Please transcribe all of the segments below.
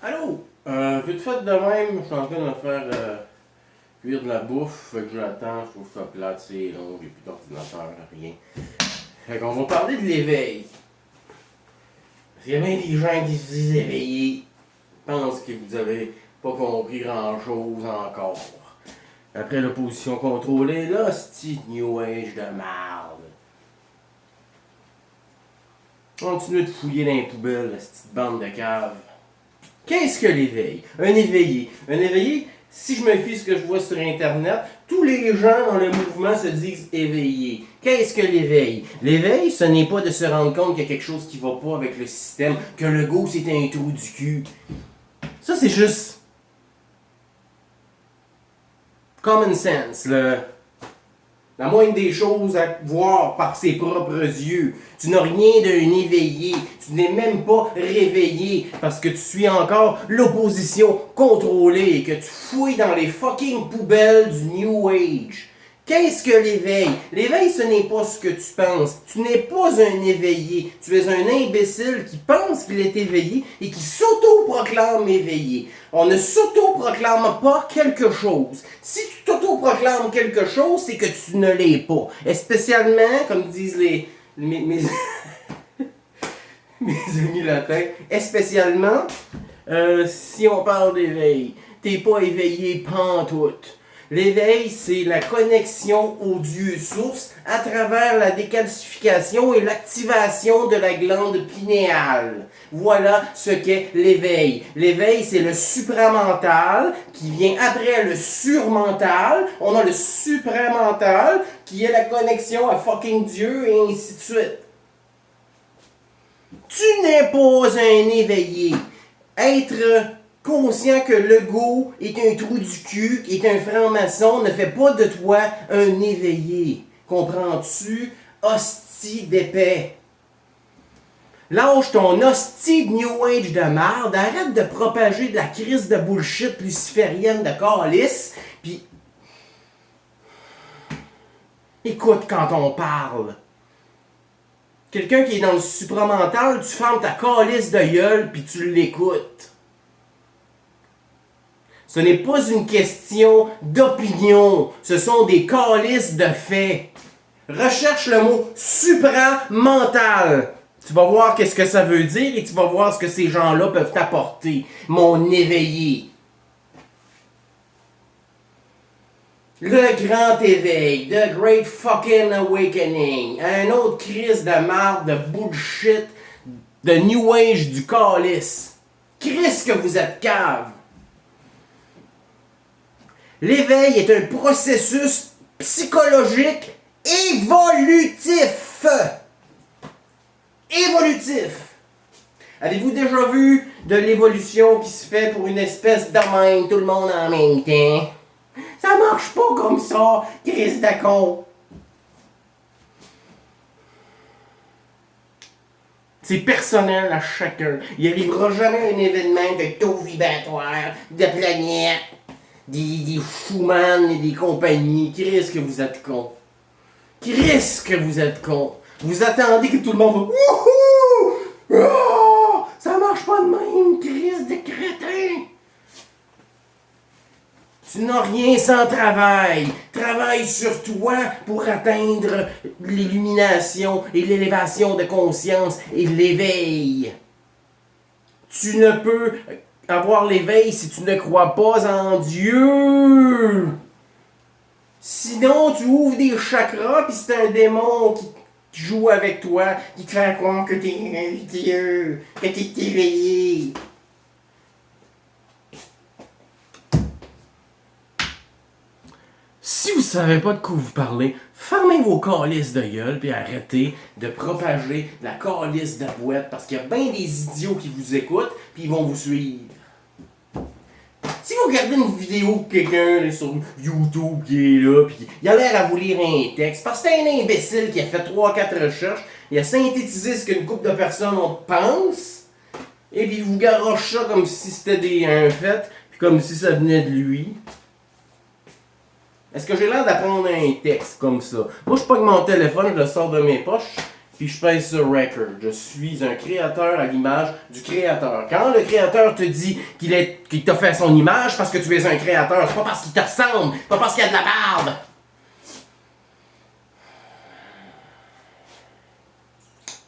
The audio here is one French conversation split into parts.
Allô? Vite fait de même, je suis en train de me faire cuire de la bouffe, fait que j'attends, je trouve ça plate, c'est long, j'ai plus d'ordinateur, rien. Fait qu'on va parler de l'éveil. Parce qu'il y a bien des gens qui se disent éveillés, pensent que vous avez pas compris grand chose encore. Après l'opposition contrôlée, là, c'est New Age de merde. Continuez de fouiller dans les poubelles, la petite bande de caves. Qu'est-ce que l'éveil? Un éveillé. Un éveillé, si je me fie à ce que je vois sur Internet, tous les gens dans le mouvement se disent éveillés. Qu'est-ce que l'éveil? L'éveil, ce n'est pas de se rendre compte qu'il y a quelque chose qui va pas avec le système, que le go c'est un trou du cul. Ça, c'est juste common sense, la moindre des choses à voir par ses propres yeux. Tu n'as rien d'un éveillé. Tu n'es même pas réveillé parce que tu suis encore l'opposition contrôlée et que tu fouilles dans les fucking poubelles du New Age. Qu'est-ce que l'éveil? L'éveil, ce n'est pas ce que tu penses. Tu n'es pas un éveillé. Tu es un imbécile qui pense qu'il est éveillé et qui s'auto-proclame éveillé. On ne s'auto-proclame pas quelque chose. Si tu t'auto-proclames quelque chose, c'est que tu ne l'es pas. Et spécialement, comme disent mes amis latins, spécialement, si on parle d'éveil, t'es pas éveillé pantoute. L'éveil, c'est la connexion au Dieu source à travers la décalcification et l'activation de la glande pinéale. Voilà ce qu'est l'éveil. L'éveil, c'est le supramental qui vient après le surmental. On a le supramental qui est la connexion à fucking Dieu et ainsi de suite. Tu n'es pas un éveillé. Être conscient que l'ego est un trou du cul, est un franc-maçon, ne fait pas de toi un éveillé. Comprends-tu? Hostie d'épais. Lâche ton hostie de New Age de merde, arrête de propager de la crise de bullshit luciférienne de calice, pis écoute quand on parle. Quelqu'un qui est dans le supramental, tu fermes ta calice de gueule pis tu l'écoutes. Ce n'est pas une question d'opinion, ce sont des calices de faits. Recherche le mot supramental. Tu vas voir qu'est-ce que ça veut dire et tu vas voir ce que ces gens-là peuvent t'apporter. Mon éveillé. Le grand éveil, the great fucking awakening. Un autre crise de merde, de bullshit, de New Age du calice. Chris que vous êtes cave. L'éveil est un processus psychologique évolutif. Évolutif. Avez-vous déjà vu de l'évolution qui se fait pour une espèce de même, tout le monde en même temps? Ça marche pas comme ça, Chris de con. C'est personnel à chacun. Il n'arrivera jamais un événement de taux vibratoire, de planète, des fous-man et des compagnies. Chris que vous êtes con. Chris que vous êtes con. Vous attendez que tout le monde va wouhou! Oh! Ça marche pas de même, Chris de crétin. Tu n'as rien sans travail. Travaille sur toi pour atteindre l'illumination et l'élévation de conscience et l'éveil. Tu ne peux avoir l'éveil si tu ne crois pas en Dieu. Sinon, tu ouvres des chakras puis c'est un démon qui joue avec toi, qui te fait croire que t'es un Dieu, que t'es éveillé. Si vous savez pas de quoi vous parlez, fermez vos calices de gueule puis arrêtez de propager la calice de boîte parce qu'il y a bien des idiots qui vous écoutent puis ils vont vous suivre. Si vous regardez une vidéo de quelqu'un sur YouTube qui est là puis il a l'air à vous lire un texte parce que c'est un imbécile qui a fait 3-4 recherches, il a synthétisé ce qu'une couple de personnes pensent et puis il vous garoche ça comme si c'était un fait puis comme si ça venait de lui. Est-ce que j'ai l'air d'apprendre un texte comme ça? Moi, je pogne mon téléphone, je le sors de mes poches, puis je pèse sur record. Je suis un créateur à l'image du créateur. Quand le créateur te dit qu'il t'a fait à son image parce que tu es un créateur, c'est pas parce qu'il te ressemble, c'est pas parce qu'il y a de la barbe.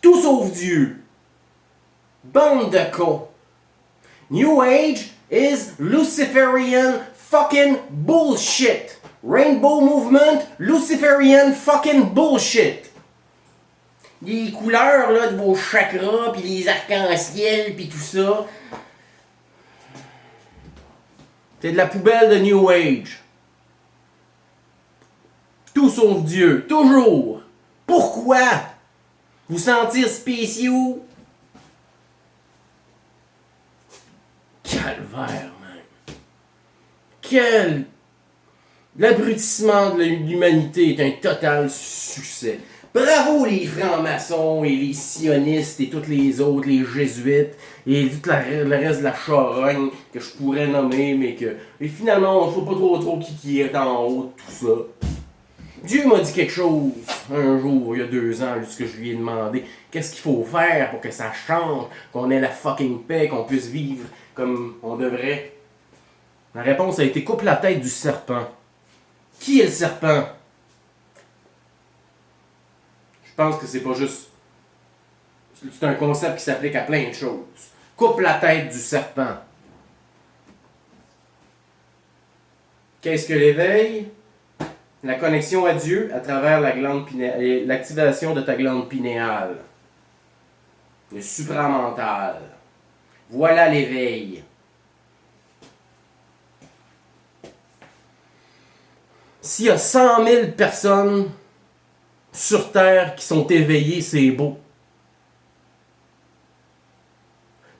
Tout sauf Dieu. Bande de cons. New Age is Luciferian fucking bullshit. Rainbow Movement, Luciferian fucking bullshit. Les couleurs là, de vos chakras, puis les arcs-en-ciel, puis tout ça. C'est de la poubelle de New Age. Tout sauf Dieu. Toujours. Pourquoi? Vous sentir spéciaux? Calvaire, man. Quel... L'abrutissement de l'humanité est un total succès. Bravo les francs-maçons et les sionistes et tous les autres, les jésuites et tout le reste de la charogne que je pourrais nommer, mais que... Et finalement, on ne sait pas trop qui est en haut de tout ça. Dieu m'a dit quelque chose un jour, il y a 2 ans, lorsque je lui ai demandé qu'est-ce qu'il faut faire pour que ça change, qu'on ait la fucking paix, qu'on puisse vivre comme on devrait. La réponse a été coupe la tête du serpent. Qui est le serpent? Je pense que c'est pas juste... C'est un concept qui s'applique à plein de choses. Coupe la tête du serpent. Qu'est-ce que l'éveil? La connexion à Dieu à travers la glande pinéale, l'activation de ta glande pinéale. Le supramental. Voilà l'éveil. S'il y a 100 000 personnes sur Terre qui sont éveillées, c'est beau.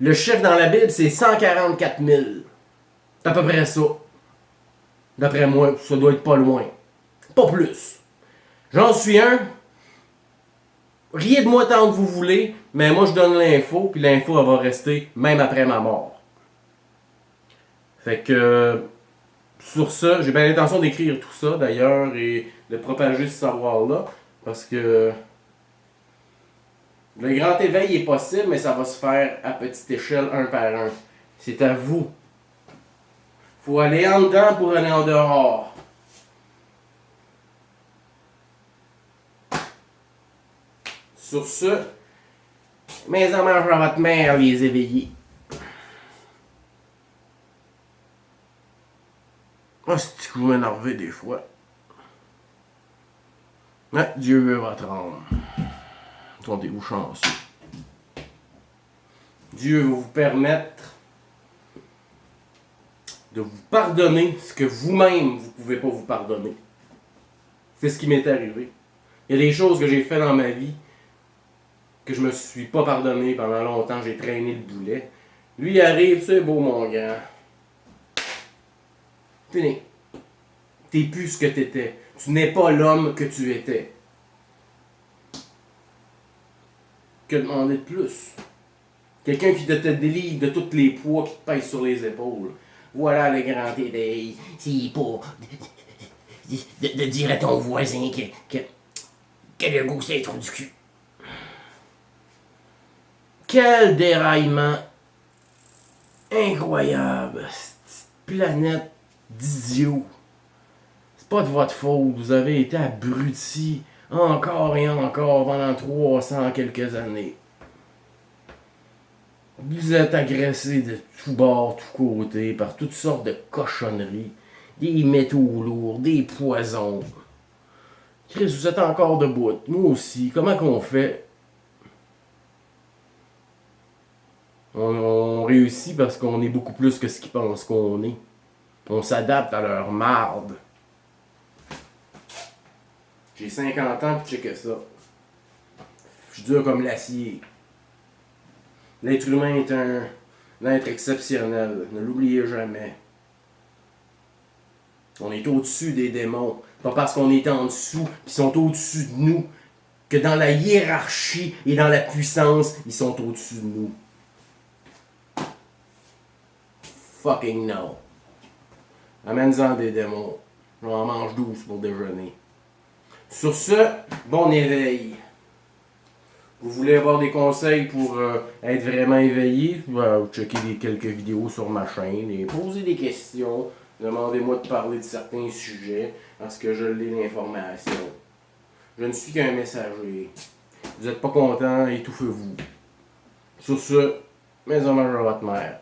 Le chiffre dans la Bible, c'est 144 000. C'est à peu près ça. D'après moi, ça doit être pas loin. Pas plus. J'en suis un. Riez de moi tant que vous voulez, mais moi je donne l'info, puis l'info elle va rester même après ma mort. Fait que sur ça, j'ai bien l'intention d'écrire tout ça d'ailleurs et de propager ce savoir-là, parce que le grand éveil est possible, mais ça va se faire à petite échelle, un par un. C'est à vous. Faut aller en dedans pour aller en dehors. Sur ce, mes amis, à votre mère, les éveillés. Ah, c'est que vous m'énervez des fois. Ah, Dieu veut votre âme. Sentez-vous chanceux. Dieu va vous permettre de vous pardonner ce que vous-même, vous ne pouvez pas vous pardonner. C'est ce qui m'est arrivé. Il y a des choses que j'ai faites dans ma vie que je me suis pas pardonné pendant longtemps, j'ai traîné le boulet. Lui, il arrive, c'est beau, mon gars. Fini. T'es plus ce que t'étais. Tu n'es pas l'homme que tu étais. Que demander de plus? Quelqu'un qui te délivre de tous les poids qui te pèsent sur les épaules. Voilà le grand éveil. C'est pas de dire à ton voisin que le goût c'est trop du cul. Quel déraillement incroyable. Cette planète d'idiots. C'est pas de votre faute. Vous avez été abrutis encore et encore pendant 300 quelques années. Vous êtes agressés de tous bords, tous côtés, par toutes sortes de cochonneries. Des métaux lourds, des poisons. Chris, vous êtes encore debout. Moi aussi. Comment qu'on fait? On réussit parce qu'on est beaucoup plus que ce qu'ils pensent qu'on est. On s'adapte à leur marde. J'ai 50 ans, puis checker ça. Je suis dur comme l'acier. L'être humain est un être exceptionnel. Ne l'oubliez jamais. On est au-dessus des démons. Pas parce qu'on est en dessous, qu'ils sont au-dessus de nous, que dans la hiérarchie et dans la puissance, ils sont au-dessus de nous. Fucking no. Amène-en des démons. J'en mange 12 pour déjeuner. Sur ce, bon éveil. Vous voulez avoir des conseils pour être vraiment éveillé? Checkez quelques vidéos sur ma chaîne et posez des questions. Demandez-moi de parler de certains sujets parce que je l'ai l'information. Je ne suis qu'un messager. Vous n'êtes pas content, étouffez-vous. Sur ce, mes hommages à votre mère.